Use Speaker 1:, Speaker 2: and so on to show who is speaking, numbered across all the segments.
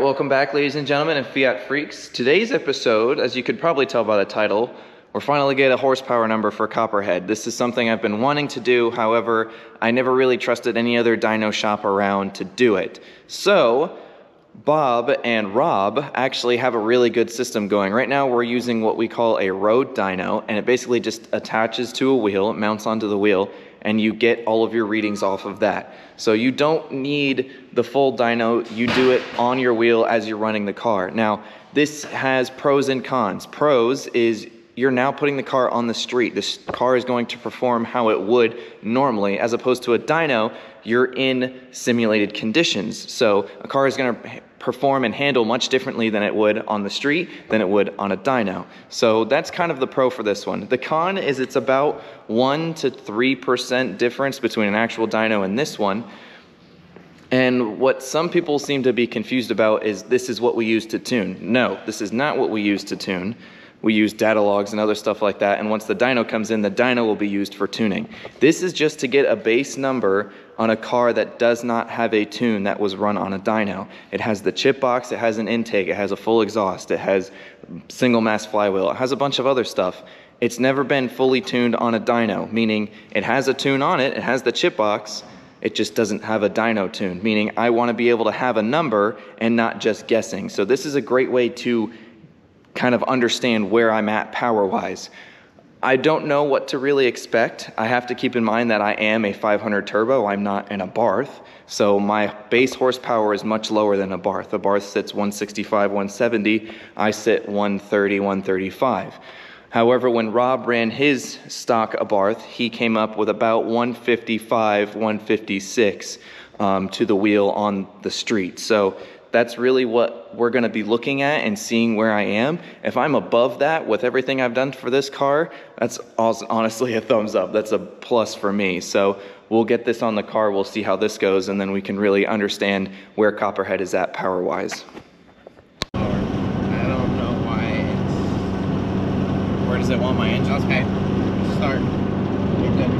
Speaker 1: welcome back, ladies and gentlemen, and Fiat freaks. Today's episode, as you could probably tell by the title, we're finally getting a horsepower number for Copperhead. This is something I've been wanting to do, however, I never really trusted any other dyno shop around to do it. So, Bob and Rob actually have a really good system going. Right now we're using what we call a road dyno, and it basically just attaches to a wheel, it mounts onto the wheel, and you get all of your readings off of that. So you don't need the full dyno, you do it on your wheel as you're running the car. Now, this has pros and cons. Pros is you're now putting the car on the street. This car is going to perform how it would normally, as opposed to a dyno, you're in simulated conditions. So a car is going to perform and handle much differently than it would on the street, than it would on a dyno. So that's kind of the pro for this one. The con is it's about 1 to 3% difference between an actual dyno and this one. And what some people seem to be confused about is this is what we use to tune. No, this is not what we use to tune. We use data logs and other stuff like that, and once the dyno comes in, the dyno will be used for tuning. This is just to get a base number on a car that does not have a tune that was run on a dyno. It has the chip box, it has an intake, it has a full exhaust, it has single mass flywheel, it has a bunch of other stuff. It's never been fully tuned on a dyno, meaning it has a tune on it, it has the chip box, it just doesn't have a dyno tune, meaning I want to be able to have a number and not just guessing. So this is a great way to kind of understand where I'm at power-wise. I don't know what to really expect. I have to keep in mind that I am a 500 turbo, I'm not an Abarth, so my base horsepower is much lower than Abarth. Abarth sits 165, 170, I sit 130, 135. However, when Rob ran his stock Abarth, he came up with about 155, 156 to the wheel on the street. So that's really what we're going to be looking at and seeing where I am. If I'm above that with everything I've done for this car, that's honestly a thumbs up. That's a plus for me. So we'll get this on the car, we'll see how this goes, and then we can really understand where Copperhead is at power-wise.
Speaker 2: I don't know why it's...
Speaker 1: Where does it want my engine?
Speaker 2: Okay, start. You're good.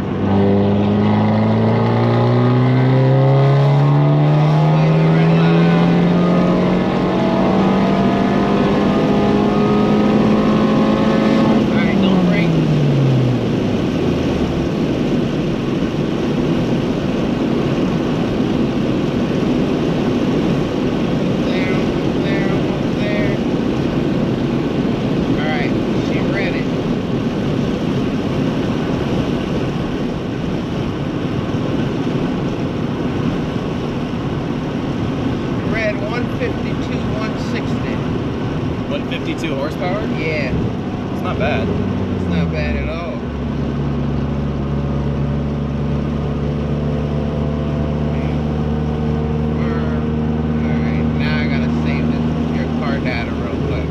Speaker 1: Horsepower?
Speaker 2: Yeah.
Speaker 1: It's not bad.
Speaker 2: It's not bad at all. Alright, now I gotta save your car data real quick.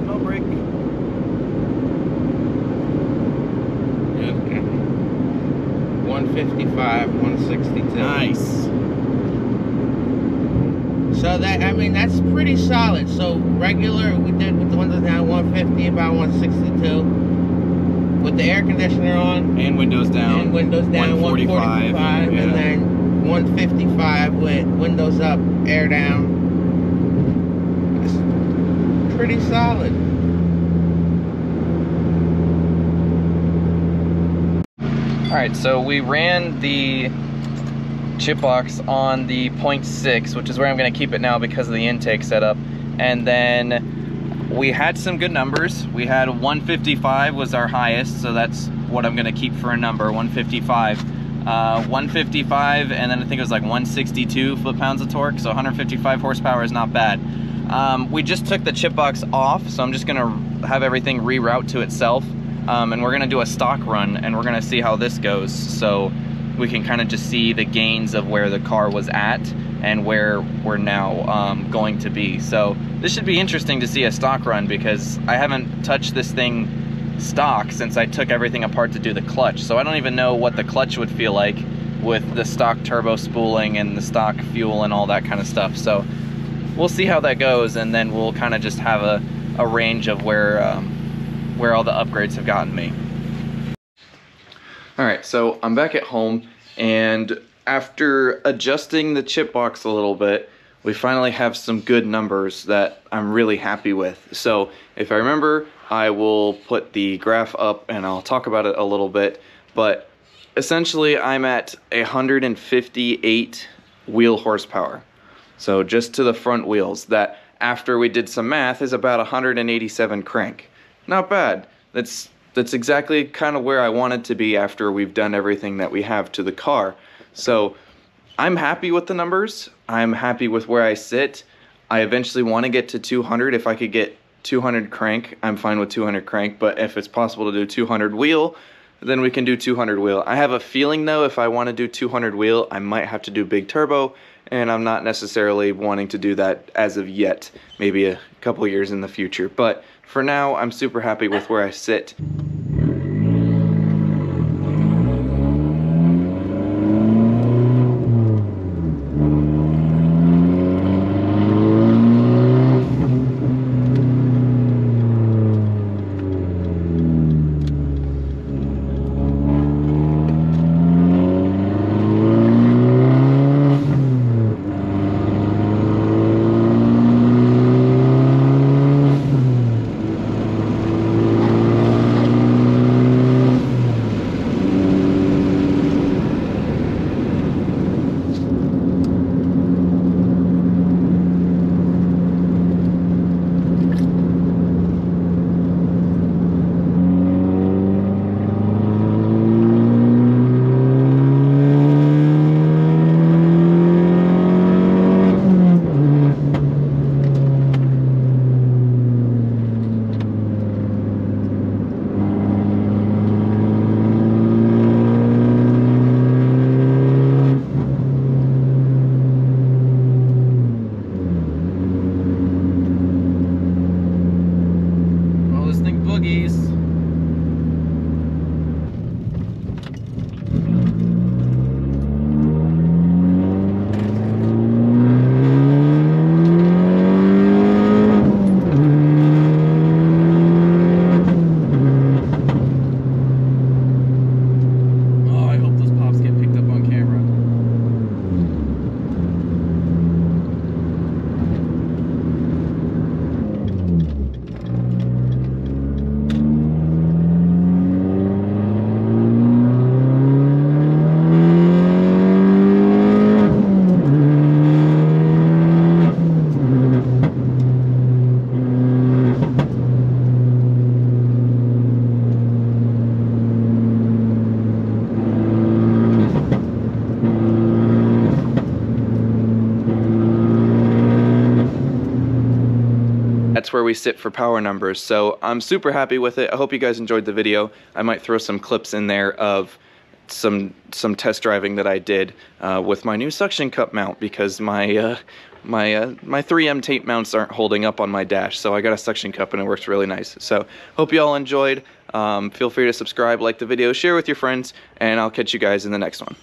Speaker 1: No brake.
Speaker 2: Good. 155, 162.
Speaker 1: Nice.
Speaker 2: So that, I mean, that's pretty solid. So regular, we did with the windows down 150, about 162. With the air conditioner on.
Speaker 1: And windows down.
Speaker 2: And windows down 145.
Speaker 1: Yeah.
Speaker 2: And then 155 with windows up, air down. pretty solid.
Speaker 1: Alright, so we ran the Chipbox on the 0.6, which is where I'm going to keep it now because of the intake setup. And then we had some good numbers. We had 155 was our highest, so that's what I'm going to keep for a number, 155. 155, and then I think it was like 162 foot-pounds of torque, so 155 horsepower is not bad. We just took the Chipbox off, so I'm just going to have everything reroute to itself. And we're gonna do a stock run, and we're gonna see how this goes, so we can kind of just see the gains of where the car was at and where we're now going to be. So this should be interesting to see a stock run, because I haven't touched this thing stock since I took everything apart to do the clutch, so I don't even know what the clutch would feel like with the stock turbo spooling and the stock fuel and all that kind of stuff. So we'll see how that goes, and then we'll kind of just have a range of where all the upgrades have gotten me. Alright, so I'm back at home, and after adjusting the Chipbox a little bit, we finally have some good numbers that I'm really happy with. So if I remember, I will put the graph up and I'll talk about it a little bit, but essentially I'm at 158 wheel horsepower. So just to the front wheels, that after we did some math is about 187 crank. Not bad. That's exactly kind of where I wanted to be after we've done everything that we have to the car. So I'm happy with the numbers. I'm happy with where I sit. I eventually want to get to 200. If I could get 200 crank, I'm fine with 200 crank, but if it's possible to do 200 wheel, then we can do 200 wheel. I have a feeling though, if I want to do 200 wheel, I might have to do big turbo, and I'm not necessarily wanting to do that as of yet, maybe a couple years in the future. But for now, I'm super happy with where I sit. Boogies. Oh, I hope those pops get picked up on camera. That's where we sit for power numbers, so I'm super happy with it. I hope you guys enjoyed the video. I might throw some clips in there of some test driving that I did with my new suction cup mount, because my 3M tape mounts aren't holding up on my dash, so I got a suction cup and it works really nice. So hope you all enjoyed. Feel free to subscribe, like the video, share with your friends, and I'll catch you guys in the next one.